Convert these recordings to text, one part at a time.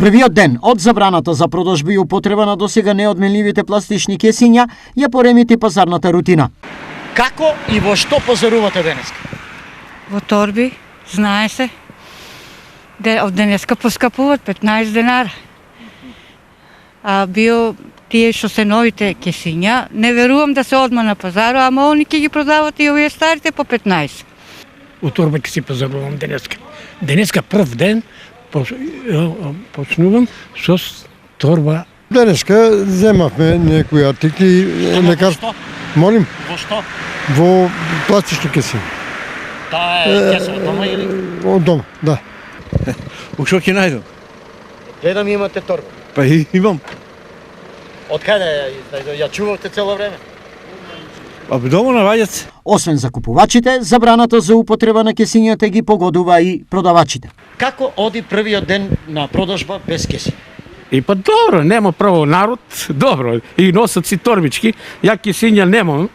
Првиот ден од забраната за продажба и употреба на досега неодменливите пластични кесиња ја поремети пазарната рутина. Како и во што позарувате денеска? Во торби, знае се. Од денеска поскапуваат 15 денара. А био тие што се новите кесиња, не верувам да се одма на пазару, ама они ќе ги продават и овие старите по 15. У торба ќе си пазарувам денеска. Денеска прв ден почнувам со торба. Денеска земавме некои артикли, Што? Молим, Во што? во пластични кесини. Таа е кеса од дома или? Од дома, да. У што ќе најдам? Гледам имате торба. Па имам. Од каде ја чувавте цело време? А дома наваѓат. Освен закупувачите, забраната за употреба на кесињата ги погодува и продавачите. Како оди првиот ден на продажба без кесиња? И па добро, нема право народ, добро. И носат си торбички, ја кесиња немам.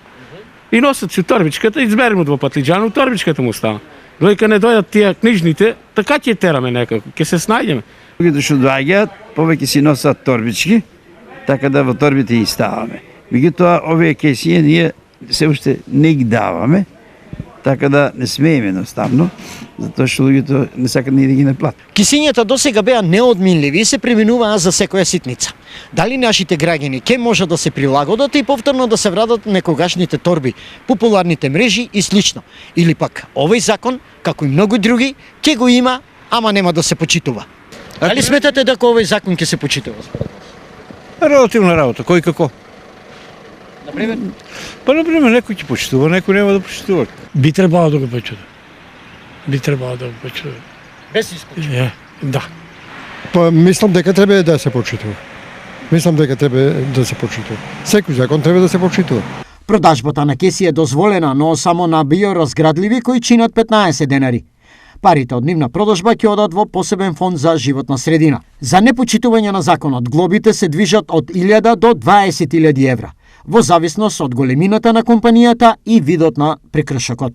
И носат си торбичката, изберем од во патлиџану, торбичката му става. Дојка не дојдат тие книжните, така ќе тераме некако, ќе се снајдеме. Луѓето што доаѓаат, повеќе си носат торбички, така да во торбите ги ставаме. Меѓутоа, овие кесиња ние се уште не ги даваме, така да не смееме едноставно, затоа што луѓето не сакат ни да ги наплатат. Кесињата досега беа неодминливи и се преминуваа за секоја ситница. Дали нашите граѓани ќе можат да се прилагодат и повторно да се вратат некогашните торби, популарните мрежи и слично? Или пак овој закон, како и многу други, ќе го има, ама нема да се почитува? Дали сметате дека овој закон ќе се почитува? Релативна работа, кој како. Например? Па, например, некој ќе почитува, некој нема да почитува. Би требало да го почитува. Би требало да го почитува. Без исклучување. Да. Па мислам дека треба да се почитува. Мислам дека треба да се почитува. Секој закон треба да се почитува. Продажбата на кеси е дозволена, но само на биоразградливи кои чинат 15 денари. Парите од нивна продажба ќе одат во посебен фонд за животна средина. За непочитување на законот, глобите се движат од 1000 до 20.000 евра, во зависност од големината на компанијата и видот на прекршокот.